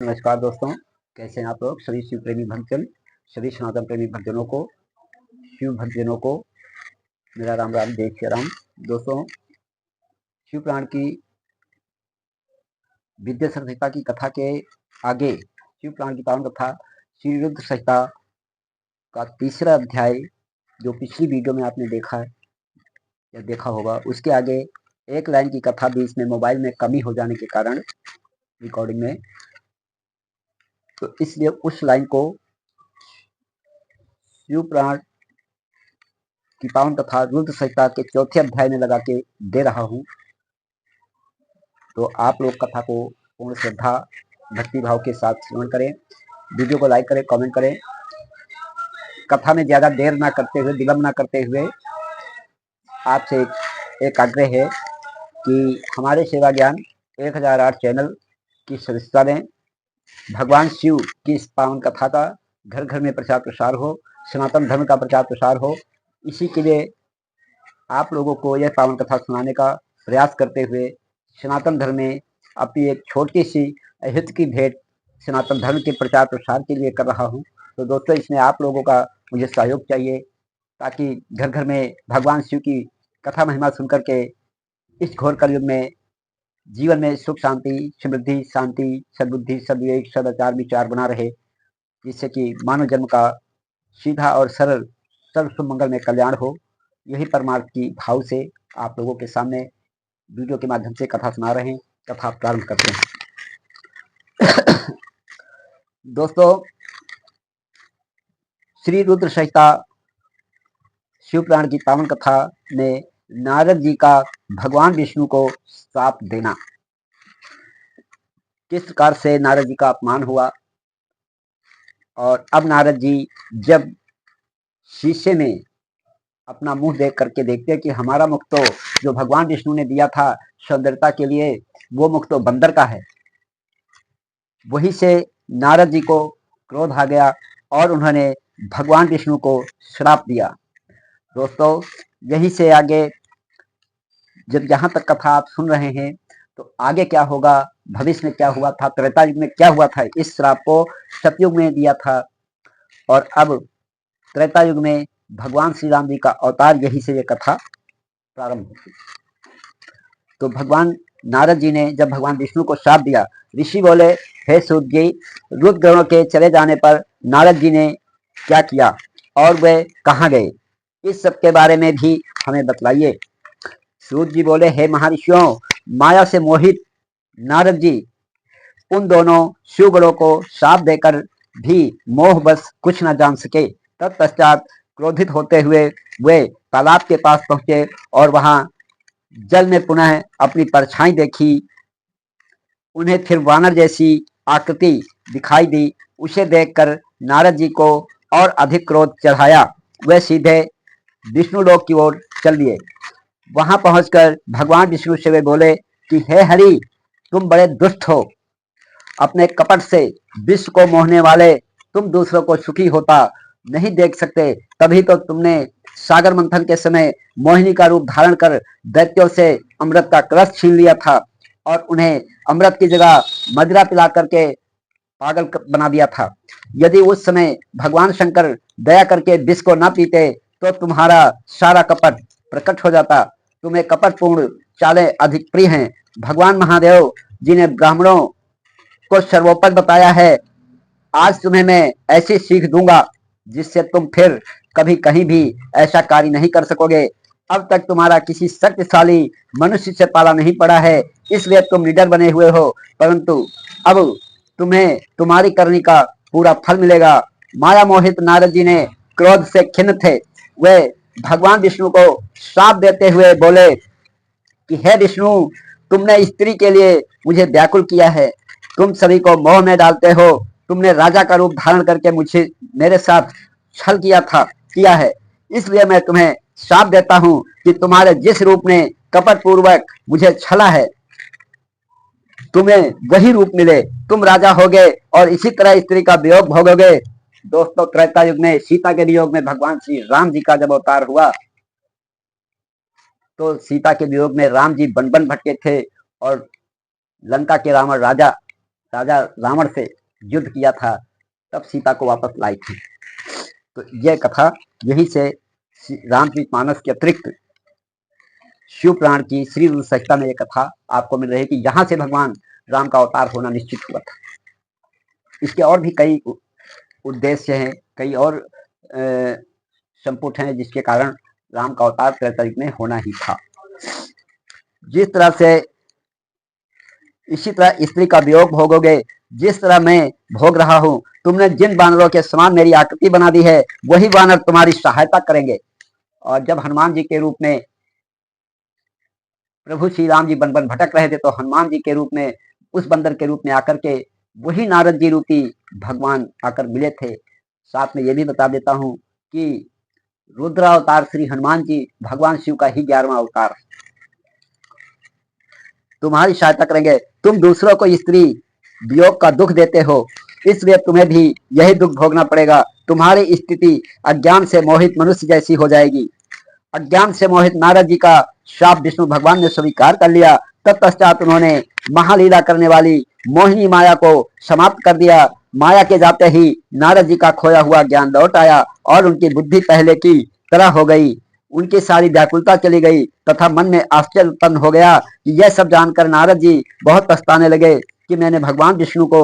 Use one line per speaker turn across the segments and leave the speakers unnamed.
नमस्कार दोस्तों, कैसे हैं आप लोग? सभी शिव प्रेमी भक्तजन, सभी सनातन प्रेमी भक्तजनों को, शिव भक्तजनों को मेरा राम राम, जय श्री राम। दोस्तों, शिव पुराण की विद्या संहिता की कथा के आगे शिव पुराण की पावन कथा श्री रुद्र संहिता का तीसरा अध्याय, जो पिछली वीडियो में आपने देखा है या देखा होगा, उसके आगे एक लाइन की कथा बीच में मोबाइल में कमी हो जाने के कारण रिकॉर्डिंग में, तो इसलिए उस लाइन को शिव पुराण की पावन कथा रुद्र संहिता के चौथे अध्याय में लगा के दे रहा हूँ। तो आप लोग कथा को पूर्ण श्रद्धा भक्ति भाव के साथ श्रवण करें, वीडियो को लाइक करें, कमेंट करें। कथा में ज्यादा देर ना करते हुए, विलंब ना करते हुए आपसे एक आग्रह है कि हमारे सेवा ज्ञान 1008 चैनल की सदस्यता लें। भगवान शिव की इस पावन कथा का घर घर में प्रचार प्रसार हो, सनातन धर्म का प्रचार प्रसार हो। इसी के लिए आप लोगों को यह पावन कथा सुनाने का प्रयास करते हुए सनातन धर्म में अपनी एक छोटी सी अहित की भेंट सनातन धर्म के प्रचार प्रसार के लिए कर रहा हूँ। तो दोस्तों, इसमें आप लोगों का मुझे सहयोग चाहिए, ताकि घर घर में भगवान शिव की कथा महिमा सुनकर के इस घोर कलयुग में जीवन में सुख शांति, समृद्धि, शांति, सद्बुद्धि, सद्विवेक, सदाचार विचार बना रहे, जिससे कि मानव जन्म का सीधा और सरल सर्व मंगल में कल्याण हो। यही परमार्थ की भाव से आप लोगों के सामने वीडियो के माध्यम से कथा सुना रहे हैं। कथा प्रारंभ करते हैं। दोस्तों, श्री रुद्र संहिता शिव पुराण की पावन कथा में नारद जी का भगवान विष्णु को श्राप देना, किस प्रकार से नारद जी का अपमान हुआ, और अब नारद जी जब शीशे में अपना मुंह देख करके देखते कि हमारा मुख तो जो भगवान विष्णु ने दिया था सौंदर्यता के लिए, वो मुख तो बंदर का है। वहीं से नारद जी को क्रोध आ गया और उन्होंने भगवान विष्णु को श्राप दिया। दोस्तों, यहीं से आगे जब यहाँ तक कथा आप सुन रहे हैं, तो आगे क्या होगा, भविष्य में क्या हुआ था, त्रेता युग में क्या हुआ था, इस श्राप को सतयुग में दिया था और अब त्रेता युग में भगवान श्री राम जी का अवतार, यही से ये कथा प्रारंभ हुई। तो भगवान नारद जी ने जब भगवान विष्णु को श्राप दिया, ऋषि बोले, हे सूत जी, रुद्र गणों के चले जाने पर नारद जी ने क्या किया और वे कहाँ गए, इस सब के बारे में भी हमें बतलाइए। सूत जी बोले, हे महर्षियों, माया से मोहित नारद जी उन दोनों शिवगणों को श्राप देकर भी मोह बस कुछ न जान सके। तत्पश्चात क्रोधित होते हुए वे तालाब के पास पहुंचे और वहां जल में पुनः अपनी परछाई देखी। उन्हें फिर वानर जैसी आकृति दिखाई दी। उसे देखकर नारद जी को और अधिक क्रोध चढ़ाया। वे सीधे विष्णुलोक की ओर चल दिए। वहां पहुंचकर भगवान विष्णु से वे बोले कि हे हरि, तुम बड़े दुष्ट हो। अपने कपट से विश्व को मोहने वाले तुम दूसरों को सुखी होता नहीं देख सकते, तभी तो तुमने सागर मंथन के समय मोहिनी का रूप धारण कर दैत्यों से अमृत का कलश छीन लिया था और उन्हें अमृत की जगह मदिरा पिला करके पागल बना दिया था। यदि उस समय भगवान शंकर दया करके विष को न पीते तो तुम्हारा सारा कपट प्रकट हो जाता। तुम्हें कपटपूर्ण चालें अधिक प्रिय हैं। भगवान महादेव जी ने ब्राह्मणों को सर्वोपरि बताया है। आज तुम्हें मैं ऐसी सीख दूंगा जिससे तुम फिर कभी कहीं भी ऐसा कार्य नहीं कर सकोगे। अब तक तुम्हारा किसी शक्तिशाली मनुष्य से पाला नहीं पड़ा है, इसलिए तुम निडर बने हुए हो, परंतु अब तुम्हें तुम्हारी करनी का पूरा फल मिलेगा। माया मोहित नारद जी ने क्रोध से खिन्न थे। वे भगवान विष्णु को श्राप देते हुए बोले कि हे विष्णु, तुमने स्त्री के लिए मुझे व्याकुल किया है। तुम सभी को मोह में डालते हो। तुमने राजा का रूप धारण करके मुझे मेरे साथ छल किया है। इसलिए मैं तुम्हें श्राप देता हूं कि तुम्हारे जिस रूप ने कपट पूर्वक मुझे छला है, तुम्हें वही रूप मिले। तुम राजा होगे और इसी तरह स्त्री का वियोग भोगोगे। दोस्तों, त्रेता युग में सीता के वियोग में भगवान श्री राम जी का जब अवतार हुआ, तो सीता के वियोग में राम जी बन बन भटके थे और लंका के रावण राजा राजा रावण से युद्ध किया था, तब सीता को वापस लाई थी। तो यह कथा यही से रामचरितमानस के अतिरिक्त शिव पुराण की श्री रुद्र संहिता में यह कथा आपको मिल रही है कि यहाँ से भगवान राम का अवतार होना निश्चित हुआ था। इसके और भी कई उद्देश्य हैं, कई और संपुट हैं जिसके कारण राम का अवतार त्रेता में होना ही था। जिस तरह से इसी तरह स्त्री का वियोग भोगोगे, जिस तरह मैं भोग रहा हूँ। तुमने जिन वानरों के समान मेरी आकृति बना दी है, वही वानर तुम्हारी सहायता करेंगे। और जब हनुमान जी के रूप में प्रभु श्री राम जी वन वन भटक रहे थे, तो हनुमान जी के रूप में उस बंदर के रूप में आकर के वही नारद जी रूपी भगवान आकर मिले थे। साथ में ये भी बता देता हूँ कि रुद्रावतार श्री हनुमान जी भगवान शिव का ही 11वां अवतार, तुम्हारी सहायता करेंगे। तुम दूसरों को स्त्री वियोग का दुख देते हो, इसलिए तुम्हें भी यही दुख भोगना पड़ेगा। तुम्हारी स्थिति अज्ञान से मोहित मनुष्य जैसी हो जाएगी। अज्ञान से मोहित नारद जी का शाप विष्णु भगवान ने स्वीकार कर लिया। तत्पश्चात उन्होंने महालीला करने वाली मोहिनी माया को समाप्त कर दिया। माया के जाते ही नारद जी का खोया हुआ ज्ञान लौट आया और उनकी बुद्धि पहले की तरह हो गई। उनकी सारी व्याकुलता चली गई तथा मन में आश्चर्य उत्पन्न हो गया कि यह सब जानकर नारद जी बहुत पछताने लगे कि मैंने भगवान विष्णु को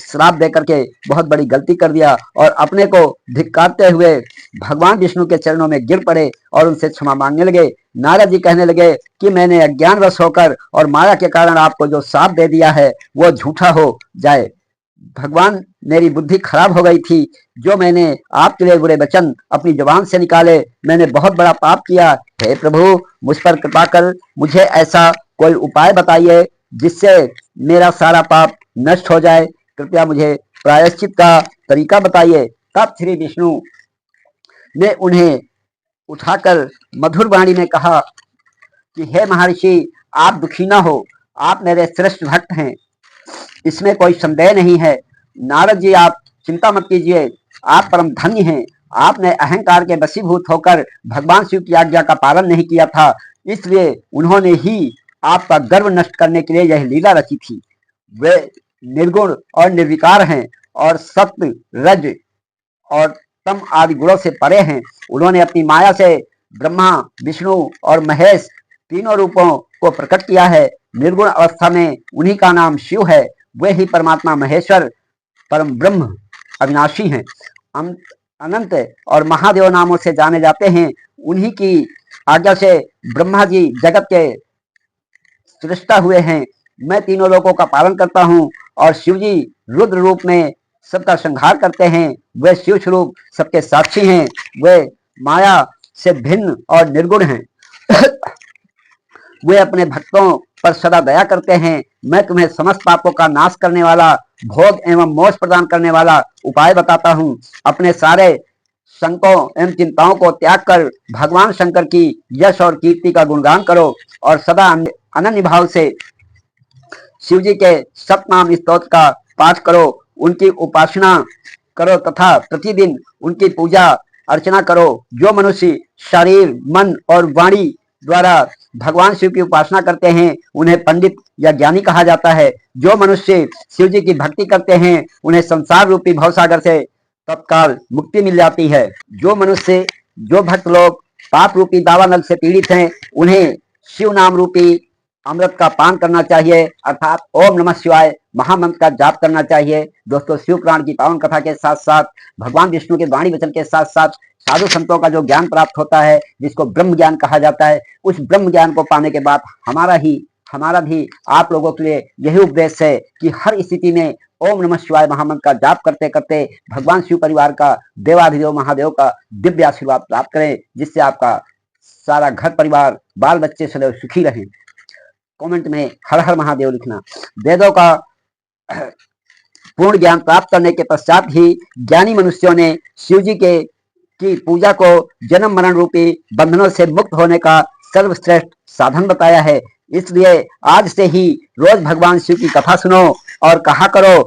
श्राप देकर के बहुत बड़ी गलती कर दिया, और अपने को धिक्कारते हुए भगवान विष्णु के चरणों में गिर पड़े और उनसे क्षमा मांगने लगे। नारद जी कहने लगे कि मैंने अज्ञानवश होकर और माया के कारण आपको जो श्राप दे दिया है वो झूठा हो जाए। भगवान, मेरी बुद्धि खराब हो गई थी, जो मैंने आपके लिए बुरे वचन अपनी जुबान से निकाले, मैंने बहुत बड़ा पाप किया। हे प्रभु, मुझ पर कृपा कर मुझे ऐसा कोई उपाय बताइए जिससे मेरा सारा पाप नष्ट हो जाए। कृपया मुझे प्रायश्चित का तरीका बताइए। तब श्री विष्णु ने उन्हें उठाकर मधुर वाणी में कहा कि हे महर्षि, आप दुखी न हो, आप मेरे श्रेष्ठ भक्त हैं, इसमें कोई संदेह नहीं है। नारद जी, आप चिंता मत कीजिए, आप परम धन्य हैं। आपने अहंकार के वशीभूत होकर भगवान शिव की आज्ञा का पालन नहीं किया था, इसलिए उन्होंने ही आपका गर्व नष्ट करने के लिए यह लीला रची थी। वे निर्गुण और निर्विकार हैं और सत्य, रज और तम आदि गुणों से परे हैं। उन्होंने अपनी माया से ब्रह्मा, विष्णु और महेश तीनों रूपों को प्रकट किया है। निर्गुण अवस्था में उन्हीं का नाम शिव है। वे ही परमात्मा महेश्वर, परम ब्रह्म, अविनाशी हैं। अनंत और महादेव नामों से जाने जाते हैं। उन्हीं की आज्ञा से ब्रह्मा जी जगत के सृष्टा हुए हैं। मैं तीनों लोकों का पालन करता हूँ और शिव जी रुद्र रूप में सबका संहार करते हैं। वे शिव स्वरूप सबके साक्षी हैं। वे माया से भिन्न और निर्गुण हैं। वे अपने भक्तों पर सदा दया करते हैं। मैं तुम्हें समस्त पापों का नाश करने वाला, भोग एवं मोक्ष प्रदान करने वाला उपाय बताता हूँ। अपने सारे शंकों एवं चिंताओं को त्याग कर भगवान शंकर की यश और कीर्ति का गुणगान करो और सदा अनन्य भाव से शिव जी के सतनाम स्तोत्र का पाठ करो, उनकी उपासना करो तथा प्रतिदिन उनकी पूजा अर्चना करो। जो मनुष्य शरीर, मन और वाणी द्वारा भगवान शिव की उपासना करते हैं, उन्हें पंडित या ज्ञानी कहा जाता है। जो मनुष्य शिव जी की भक्ति करते हैं, उन्हें संसार रूपी भवसागर से तत्काल मुक्ति मिल जाती है। जो भक्त लोग पाप रूपी दावानल से पीड़ित हैं, उन्हें शिव नाम रूपी अमृत का पान करना चाहिए, अर्थात ओम नमः शिवाय महामंत्र का जाप करना चाहिए। दोस्तों, शिव पुराण की पावन कथा के साथ साथ भगवान विष्णु के वाणी वचन के साथ साथ साधु संतों का जो ज्ञान प्राप्त होता है, जिसको ब्रह्म ज्ञान कहा जाता है, उस ब्रह्म ज्ञान को पाने के बाद हमारा भी आप लोगों के लिए यही उपदेश है कि हर स्थिति में ओम नमः शिवाय महामंत्र का जाप करते करते भगवान शिव परिवार का, देवाधिदेव महादेव का दिव्य आशीर्वाद प्राप्त करें, जिससे आपका सारा घर परिवार, बाल बच्चे सदैव सुखी रहें। कमेंट में हर हर महादेव लिखना। वेदों का पूर्ण ज्ञान प्राप्त करने के पश्चात ही ज्ञानी मनुष्यों ने शिव जी की पूजा को जन्म मरण रूपी बंधनों से मुक्त होने का सर्वश्रेष्ठ साधन बताया है। इसलिए आज से ही रोज भगवान शिव की कथा सुनो और कहा करो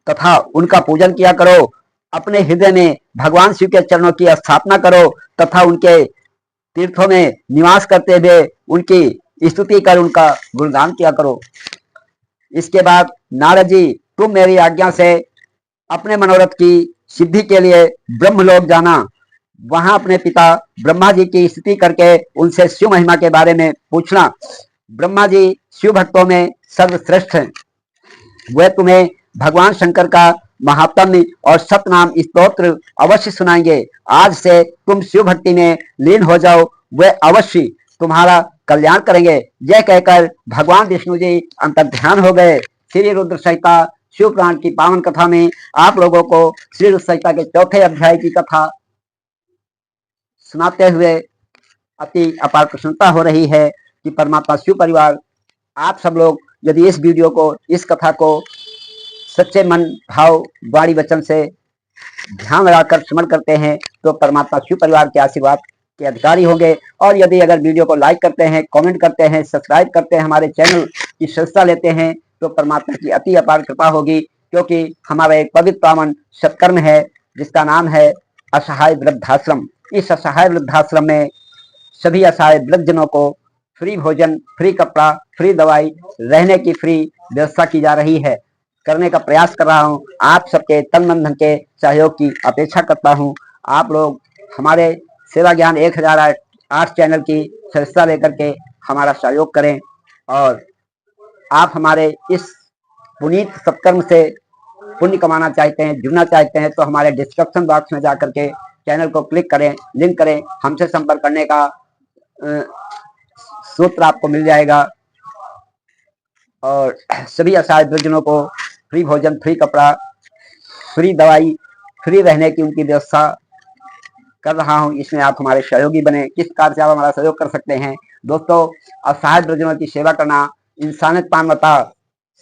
तथा उनका पूजन किया करो। अपने हृदय में भगवान शिव के चरणों की स्थापना करो तथा उनके तीर्थों में निवास करते हुए उनकी स्तुति कर उनका गुणगान किया करो। इसके बाद नारद जी, तुम मेरी आज्ञा से अपने मनोरथ की सिद्धि के लिए ब्रह्मलोक जाना, वहां अपने पिता ब्रह्मा जी की स्तुति करके उनसे शिव महिमा के बारे में पूछना। ब्रह्मा जी शिव भक्तों में सर्वश्रेष्ठ हैं। वे तुम्हें भगवान शंकर का महात्म्य और सतनाम स्तोत्र अवश्य सुनाएंगे। आज से तुम शिव भक्ति में लीन हो जाओ, वे अवश्य तुम्हारा कल्याण करेंगे। यह कहकर भगवान विष्णु जी अंतर्ध्यान हो गए। श्री रुद्र संहिता शिव पुराण की पावन कथा में आप लोगों को श्री रुद्र संहिता के 4थे अध्याय की कथा सुनाते हुए अति अपार प्रसन्नता हो रही है कि परमात्मा शिव परिवार, आप सब लोग यदि इस वीडियो को, इस कथा को सच्चे मन भाव वाणी वचन से ध्यान लगाकर श्रवण करते हैं तो परमात्मा शिव परिवार के आशीर्वाद के अधिकारी होंगे। और यदि अगर वीडियो को लाइक करते हैं, कमेंट करते हैं, सब्सक्राइब करते हैं, हमारे चैनल की सदस्यता लेते हैं तो परमात्मा की अति अपार कृपा होगी, क्योंकि हमारा एक पवित्र पावन सत्कर्म है जिसका नाम है असहाय वृद्धाश्रम। इस असहाय वृद्धाश्रम में सभी असहाय वृद्धजनों को फ्री भोजन, फ्री कपड़ा, फ्री दवाई, रहने की फ्री व्यवस्था की जा रही है। करने का प्रयास कर रहा हूं। आप सबके तन मन धन के सहयोग की अपेक्षा करता हूं। आप लोग हमारे सेवा ज्ञान 1008 चैनल की सदस्यता लेकर के हमारा सहयोग करें। और आप हमारे इस पुनीत सत्कर्म से पुण्य कमाना चाहते हैं, जुड़ना चाहते हैं तो हमारे डिस्क्रिप्शन बॉक्स में जाकर के चैनल को क्लिक करें, लिंक करें, हमसे संपर्क करने का सूत्र आपको मिल जाएगा। और सभी असहाय वृद्धजनों को फ्री भोजन, फ्री कपड़ा, फ्री दवाई, फ्री रहने की उनकी व्यवस्था कर रहा हूं। इसमें आप हमारे सहयोगी बने। किस कार्य से आप हमारा सहयोग कर सकते हैं? दोस्तों, असहाय वृद्धजनों की सेवा करना इंसानियत मानवता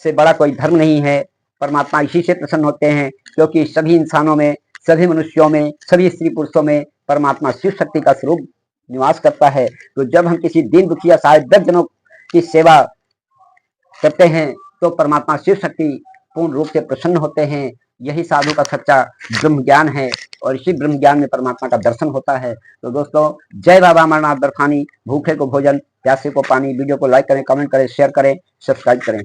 से बड़ा कोई धर्म नहीं है। परमात्मा इसी से प्रसन्न होते हैं, क्योंकि सभी इंसानों में, सभी मनुष्यों में, सभी स्त्री पुरुषों में परमात्मा शिव शक्ति का स्वरूप निवास करता है। तो जब हम किसी दीन दुखी असहाय वृद्धजनों की सेवा करते हैं तो परमात्मा शिव शक्ति पूर्ण रूप से प्रसन्न होते हैं। यही साधु का सच्चा ब्रह्म ज्ञान है और इसी ब्रह्म ज्ञान में परमात्मा का दर्शन होता है। तो दोस्तों, जय बाबा अमरनाथ बर्फानी। भूखे को भोजन, प्यासे को पानी। वीडियो को लाइक करें, कमेंट करें, शेयर करें, सब्सक्राइब करें।